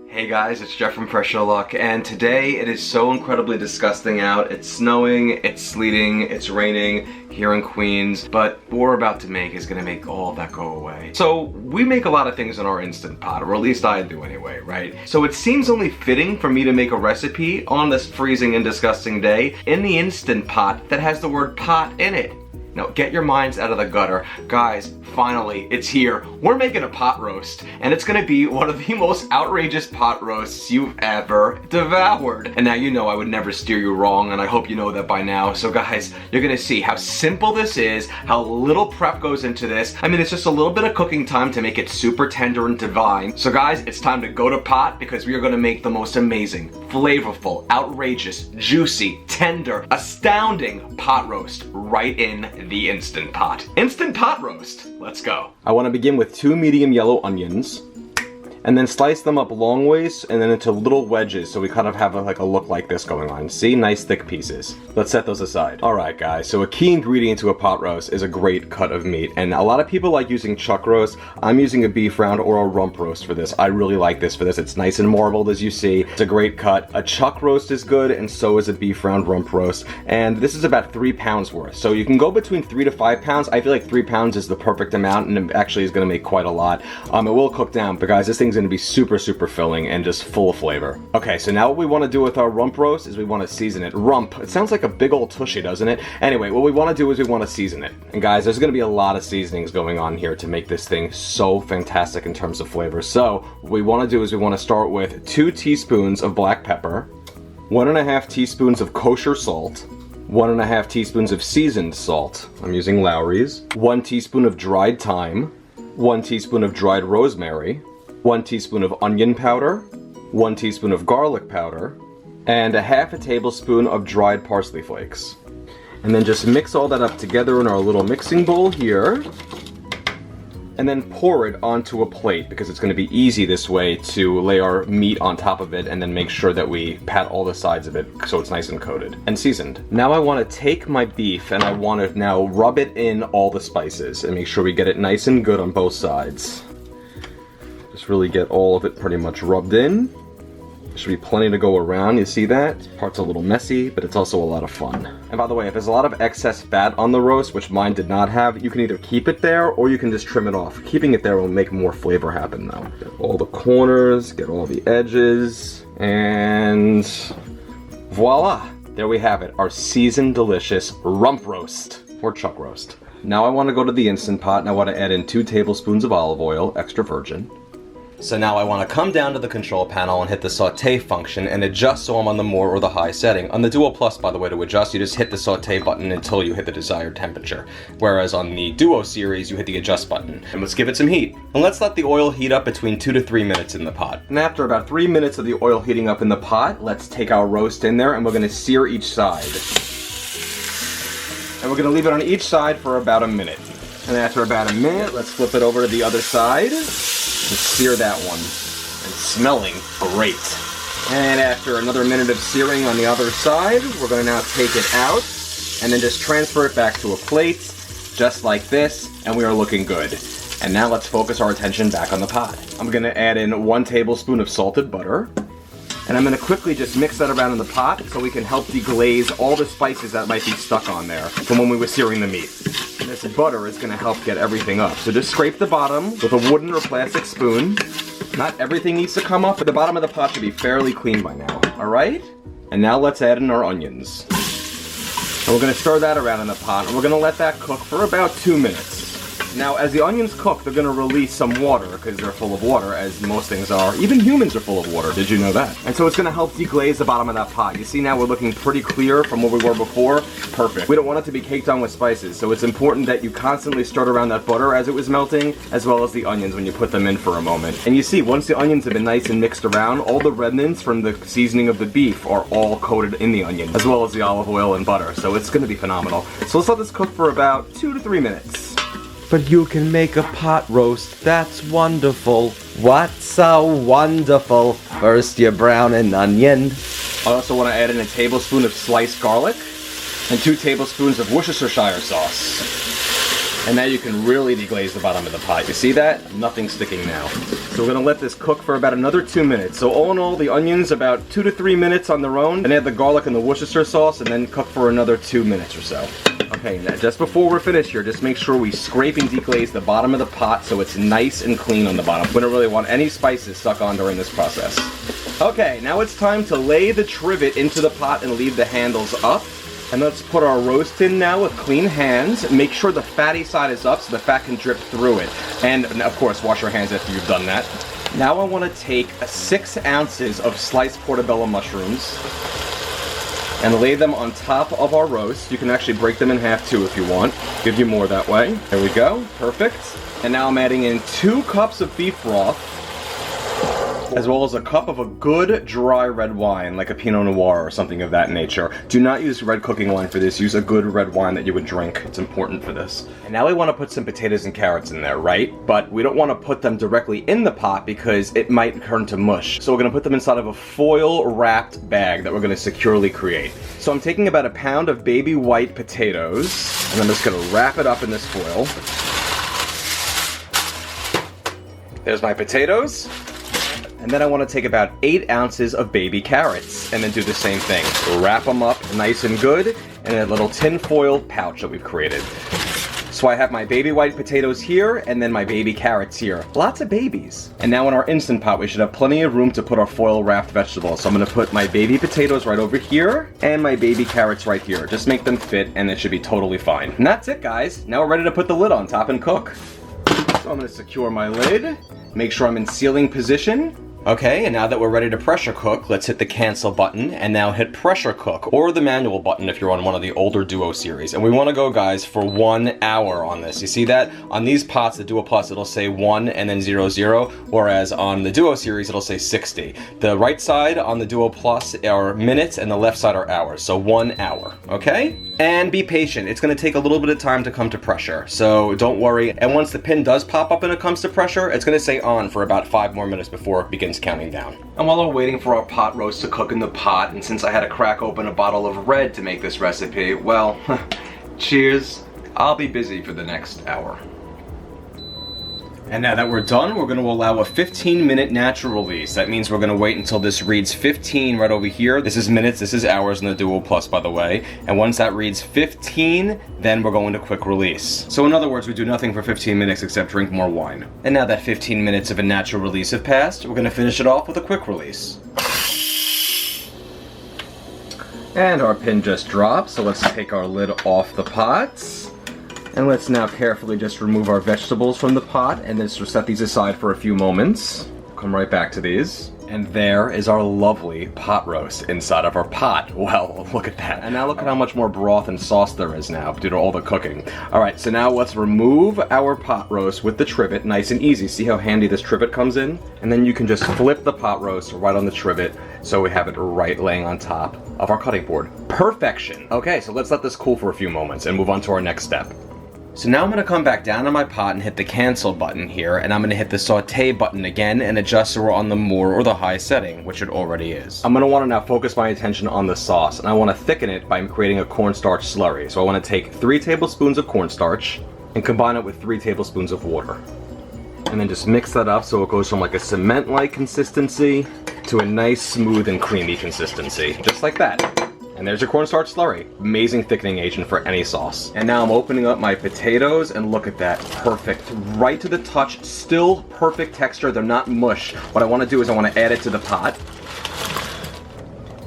Hey guys, it's Jeff from Fresh No Luck, and today it is so incredibly disgusting out. It's snowing, it's sleeting, it's raining here in Queens, but what we're about to make is gonna make all of that go away. So we make a lot of things in our Instant Pot, or at least I do anyway, right? So it seems only fitting for me to make a recipe on this freezing and disgusting day in the Instant Pot that has the word pot in it. Now, get your minds out of the gutter. Guys, finally, it's here. We're making a pot roast, and it's gonna be one of the most outrageous pot roasts you've ever devoured. And now you know I would never steer you wrong, and I hope you know that by now. So guys, you're gonna see how simple this is, how little prep goes into this. I mean, it's just a little bit of cooking time to make it super tender and divine. So guys, it's time to go to pot, because we are gonna make the most amazing, flavorful, outrageous, juicy, tender, astounding pot roast right in the Instant Pot. Instant Pot roast. Let's go. I want to begin with 2 medium yellow onions, and then slice them up long ways and then into little wedges, so we kind of have a look like this going on. See? Nice thick pieces. Let's set those aside. Alright guys, so a key ingredient to a pot roast is a great cut of meat, and a lot of people like using chuck roast. I'm using a beef round or a rump roast for this. I really like this for this. It's nice and marbled, as you see. It's a great cut. A chuck roast is good, and so is a beef round rump roast, and this is about 3 pounds worth. So you can go between 3 to 5 pounds. I feel like 3 pounds is the perfect amount, and it actually is going to make quite a lot. It will cook down, but guys, this thing's going to be super filling and just full of flavor. Okay, so now what we want to do with our rump roast is we want to season it. Rump, it sounds like a big old tushy, doesn't it? Anyway, what we want to do is we want to season it. And guys, there's going to be a lot of seasonings going on here to make this thing so fantastic in terms of flavor. So what we want to do is we want to start with 2 teaspoons of black pepper, 1.5 teaspoons of kosher salt, 1.5 teaspoons of seasoned salt. I'm using Lowry's. 1 teaspoon of dried thyme, 1 teaspoon of dried rosemary, 1 teaspoon of onion powder, 1 teaspoon of garlic powder, and 1/2 tablespoon of dried parsley flakes. And then just mix all that up together in our little mixing bowl here. And then pour it onto a plate, because it's going to be easy this way to lay our meat on top of it and then make sure that we pat all the sides of it so it's nice and coated and seasoned. Now I want to take my beef and I want to now rub it in all the spices and make sure we get it nice and good on both sides. Just really get all of it pretty much rubbed in. There should be plenty to go around, you see that? This part's a little messy, but it's also a lot of fun. And by the way, if there's a lot of excess fat on the roast, which mine did not have, you can either keep it there or you can just trim it off. Keeping it there will make more flavor happen though. Get all the corners, get all the edges, and voila! There we have it, our seasoned delicious rump roast, or chuck roast. Now I want to go to the Instant Pot and I want to add in 2 tablespoons of olive oil, extra virgin. So now I want to come down to the control panel and hit the saute function and adjust so I'm on the more or the high setting. On the Duo Plus, by the way, to adjust, you just hit the saute button until you hit the desired temperature. Whereas on the Duo series, you hit the adjust button. And let's give it some heat. And let's let the oil heat up between 2 to 3 minutes in the pot. And after about 3 minutes of the oil heating up in the pot, let's take our roast in there and we're going to sear each side. And we're going to leave it on each side for about a minute. And after about a minute, let's flip it over to the other side. And sear that one. And smelling great. And after another minute of searing on the other side, we're going to now take it out and then just transfer it back to a plate, just like this, and we are looking good. And now let's focus our attention back on the pot. I'm going to add in 1 tablespoon of salted butter, and I'm going to quickly just mix that around in the pot so we can help deglaze all the spices that might be stuck on there from when we were searing the meat. This butter is going to help get everything up. So just scrape the bottom with a wooden or plastic spoon. Not everything needs to come up, but the bottom of the pot should be fairly clean by now. Alright? And now let's add in our onions. And we're going to stir that around in the pot, and we're going to let that cook for about 2 minutes. Now, as the onions cook, they're going to release some water, because they're full of water, as most things are. Even humans are full of water, did you know that? And so it's going to help deglaze the bottom of that pot. You see now we're looking pretty clear from where we were before. Perfect. We don't want it to be caked on with spices, so it's important that you constantly stir around that butter as it was melting, as well as the onions when you put them in for a moment. And you see, once the onions have been nice and mixed around, all the remnants from the seasoning of the beef are all coated in the onion, as well as the olive oil and butter, so it's going to be phenomenal. So let's let this cook for about 2 to 3 minutes. But you can make a pot roast, that's wonderful. What's so wonderful? First you brown an onion. I also want to add in a tablespoon of sliced garlic and 2 tablespoons of Worcestershire sauce. And now you can really deglaze the bottom of the pot. You see that? Nothing's sticking now. So we're gonna let this cook for about another 2 minutes. So all in all, the onions about 2 to 3 minutes on their own. Then add the garlic and the Worcestershire sauce and then cook for another 2 minutes or so. Okay, now just before we're finished here, just make sure we scrape and deglaze the bottom of the pot so it's nice and clean on the bottom. We don't really want any spices stuck on during this process. Okay, now it's time to lay the trivet into the pot and leave the handles up. And let's put our roast in now with clean hands. Make sure the fatty side is up so the fat can drip through it. And of course, wash your hands after you've done that. Now I want to take 6 ounces of sliced portobello mushrooms and lay them on top of our roast. You can actually break them in half too if you want. Give you more that way. There we go, perfect. And now I'm adding in 2 cups of beef broth, as well as a cup of a good dry red wine, like a Pinot Noir or something of that nature. Do not use red cooking wine for this. Use a good red wine that you would drink. It's important for this. And now we want to put some potatoes and carrots in there, right? But we don't want to put them directly in the pot because it might turn to mush. So we're going to put them inside of a foil-wrapped bag that we're going to securely create. So I'm taking about a pound of baby white potatoes, and I'm just going to wrap it up in this foil. There's my potatoes. And then I want to take about 8 ounces of baby carrots and then do the same thing. Wrap them up nice and good in a little tin foil pouch that we've created. So I have my baby white potatoes here and then my baby carrots here. Lots of babies. And now in our Instant Pot, we should have plenty of room to put our foil wrapped vegetables. So I'm going to put my baby potatoes right over here and my baby carrots right here. Just make them fit and it should be totally fine. And that's it, guys. Now we're ready to put the lid on top and cook. So I'm going to secure my lid. Make sure I'm in sealing position. Okay, and now that we're ready to pressure cook, let's hit the cancel button and now hit pressure cook, or the manual button if you're on one of the older Duo series. And we want to go, guys, for 1 hour on this. You see that? On these pots, the Duo Plus, it'll say 1 and then 00, whereas on the Duo series, it'll say 60. The right side on the Duo Plus are minutes and the left side are hours, so 1 hour, okay? And be patient. It's going to take a little bit of time to come to pressure, so don't worry. And once the pin does pop up and it comes to pressure, it's going to say on for about 5 more minutes before it begins counting down. And while we're waiting for our pot roast to cook in the pot, and since I had to crack open a bottle of red to make this recipe, well, cheers. I'll be busy for the next hour. And now that we're done, we're going to allow a 15-minute natural release. That means we're going to wait until this reads 15 right over here. This is minutes, this is hours in the Duo Plus, by the way. And once that reads 15, then we're going to quick release. So in other words, we do nothing for 15 minutes except drink more wine. And now that 15 minutes of a natural release have passed, we're going to finish it off with a quick release. And our pin just dropped, so let's take our lid off the pot. And let's now carefully just remove our vegetables from the pot and then set these aside for a few moments. Come right back to these. And there is our lovely pot roast inside of our pot. Well, look at that. And now look at how much more broth and sauce there is now due to all the cooking. Alright, so now let's remove our pot roast with the trivet, nice and easy. See how handy this trivet comes in? And then you can just flip the pot roast right on the trivet so we have it right laying on top of our cutting board. Perfection! Okay, so let's let this cool for a few moments and move on to our next step. So now I'm going to come back down on my pot and hit the cancel button here, and I'm going to hit the saute button again and adjust so we're on the more or the high setting, which it already is. I'm going to want to now focus my attention on the sauce, and I want to thicken it by creating a cornstarch slurry. So I want to take 3 tablespoons of cornstarch and combine it with 3 tablespoons of water. And then just mix that up so it goes from like a cement-like consistency to a nice, smooth, and creamy consistency. Just like that. And there's your cornstarch slurry. Amazing thickening agent for any sauce. And now I'm opening up my potatoes and look at that. Perfect. Right to the touch. Still perfect texture. They're not mush. What I want to do is I want to add it to the pot.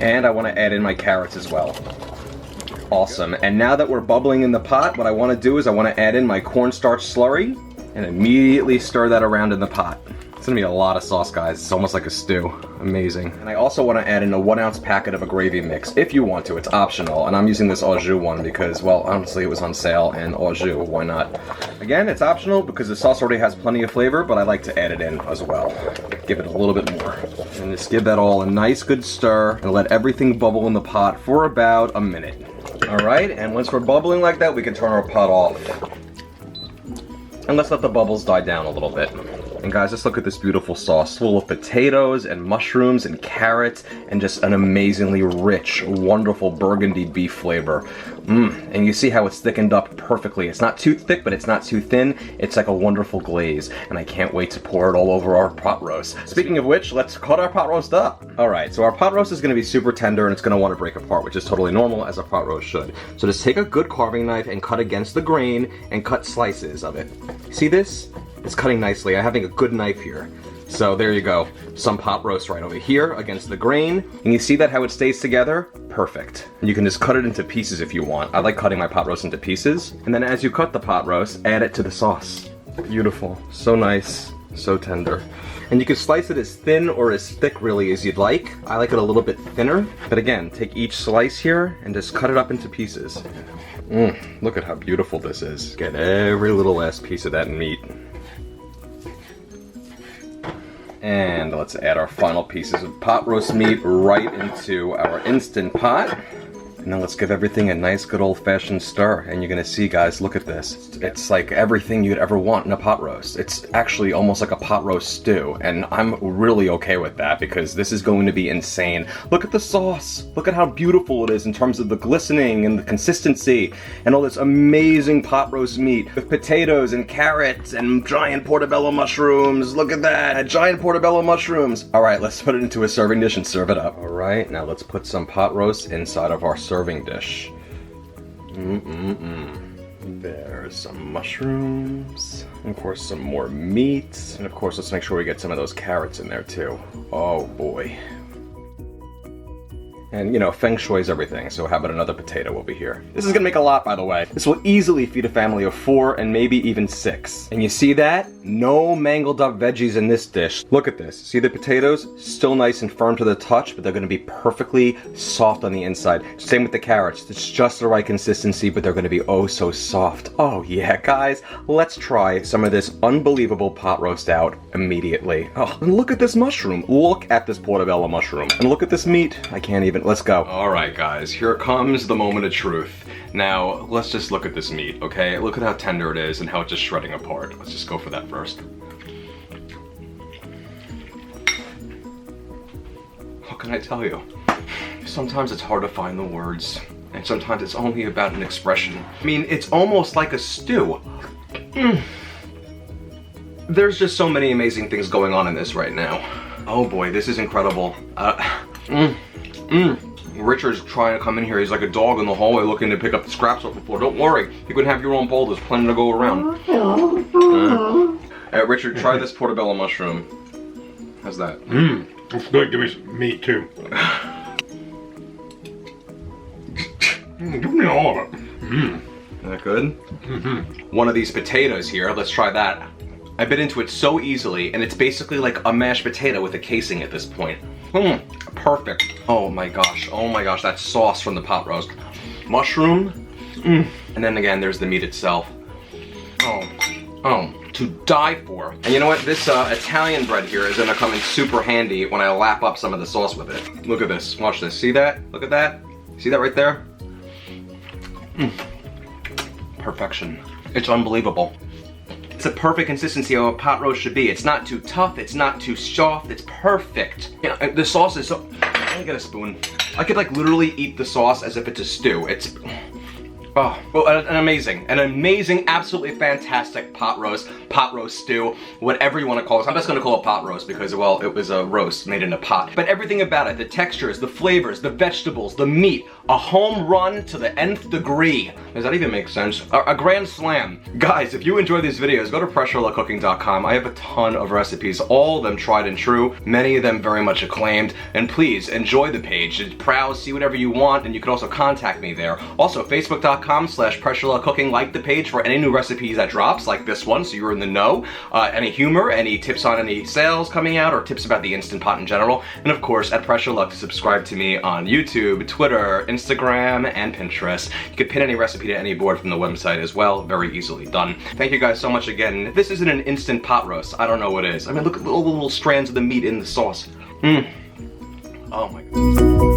And I want to add in my carrots as well. Awesome. And now that we're bubbling in the pot, what I want to do is I want to add in my cornstarch slurry and immediately stir that around in the pot. It's gonna be a lot of sauce, guys. It's almost like a stew. Amazing. And I also want to add in a 1-ounce packet of a gravy mix, if you want to. It's optional. And I'm using this au jus one because, well, honestly, it was on sale, and au jus, why not? Again, it's optional because the sauce already has plenty of flavor, but I like to add it in as well. Give it a little bit more. And just give that all a nice good stir, and let everything bubble in the pot for about a minute. Alright, and once we're bubbling like that, we can turn our pot off. And let's let the bubbles die down a little bit. And guys, just look at this beautiful sauce full of potatoes and mushrooms and carrots and just an amazingly rich, wonderful burgundy beef flavor. And you see how it's thickened up perfectly. It's not too thick, but it's not too thin. It's like a wonderful glaze, and I can't wait to pour it all over our pot roast. Speaking of which, let's cut our pot roast up. All right, so our pot roast is gonna be super tender and it's gonna wanna break apart, which is totally normal, as a pot roast should. So just take a good carving knife and cut against the grain and cut slices of it. See this? It's cutting nicely. I'm having a good knife here. So there you go. Some pot roast right over here against the grain. And you see that how it stays together? Perfect. You can just cut it into pieces if you want. I like cutting my pot roast into pieces. And then as you cut the pot roast, add it to the sauce. Beautiful. So nice. So tender. And you can slice it as thin or as thick really as you'd like. I like it a little bit thinner. But again, take each slice here and just cut it up into pieces. Look at how beautiful this is. Get every little last piece of that meat. And let's add our final pieces of pot roast meat right into our Instant Pot. And then let's give everything a nice good old-fashioned stir. And you're gonna see, guys, look at this. It's like everything you'd ever want in a pot roast. It's actually almost like a pot roast stew. And I'm really okay with that because this is going to be insane. Look at the sauce. Look at how beautiful it is in terms of the glistening and the consistency and all this amazing pot roast meat with potatoes and carrots and giant portobello mushrooms. Look at that, giant portobello mushrooms. All right, let's put it into a serving dish and serve it up. All right, now let's put some pot roast inside of our serving dish. There's some mushrooms, and of course some more meat, and of course let's make sure we get some of those carrots in there too. Oh boy. And you know, feng shui is everything, so how about another potato over here? This is gonna make a lot, by the way. This will easily feed a family of 4 and maybe even 6. And you see that? No mangled up veggies in this dish. Look at this. See the potatoes? Still nice and firm to the touch, but they're gonna be perfectly soft on the inside. Same with the carrots. It's just the right consistency, but they're gonna be oh so soft. Oh yeah, guys, let's try some of this unbelievable pot roast out immediately. Oh, and look at this mushroom. Look at this portobello mushroom. And look at this meat. I can't even. Let's go. All right, guys, here comes the moment of truth. Now, let's just look at this meat, okay? Look at how tender it is and how it's just shredding apart. Let's just go for that first. What can I tell you? Sometimes it's hard to find the words, and sometimes it's only about an expression. I mean, it's almost like a stew. There's just so many amazing things going on in this right now. Oh boy, this is incredible. Richard's trying to come in here. He's like a dog in the hallway looking to pick up the scraps off the floor. Don't worry, you can have your own bowl. There's plenty to go around. Richard, try this portobello mushroom. How's that? It's good. Give me some meat too. Give me all of it. Is that good? One of these potatoes here. Let's try that. I bit into it so easily, and it's basically like a mashed potato with a casing at this point. Perfect. Oh my gosh, that sauce from the pot roast. Mushroom, and then again, there's the meat itself. Oh, to die for. And you know what, this Italian bread here is gonna come in super handy when I lap up some of the sauce with it. Look at this, watch this, see that? Look at that, see that right there? Perfection, it's unbelievable. It's a perfect consistency of a pot roast should be. It's not too tough, it's not too soft, it's perfect. You know, the sauce is so, let me get a spoon. I could like literally eat the sauce as if it's a stew. It's, oh, well, an amazing, absolutely fantastic pot roast stew, whatever you want to call it. I'm just gonna call it pot roast because, well, it was a roast made in a pot. But everything about it, the textures, the flavors, the vegetables, the meat, a home run to the nth degree. Does that even make sense? A grand slam. Guys, if you enjoy these videos, go to pressureluckcooking.com. I have a ton of recipes, all of them tried and true, many of them very much acclaimed, and please enjoy the page. It's browse, see whatever you want, and you can also contact me there. Also, facebook.com/pressureluckcooking. Like the page for any new recipes that drops, like this one, so you're in the know. Any humor, any tips on any sales coming out, or tips about the Instant Pot in general. And of course, at Pressure Luck, subscribe to me on YouTube, Twitter, Instagram, and Pinterest. You can pin any recipe to any board from the website as well. Very easily done. Thank you guys so much again. If this isn't an instant pot roast, I don't know what is. I mean, look at all the little strands of the meat in the sauce. Oh my God.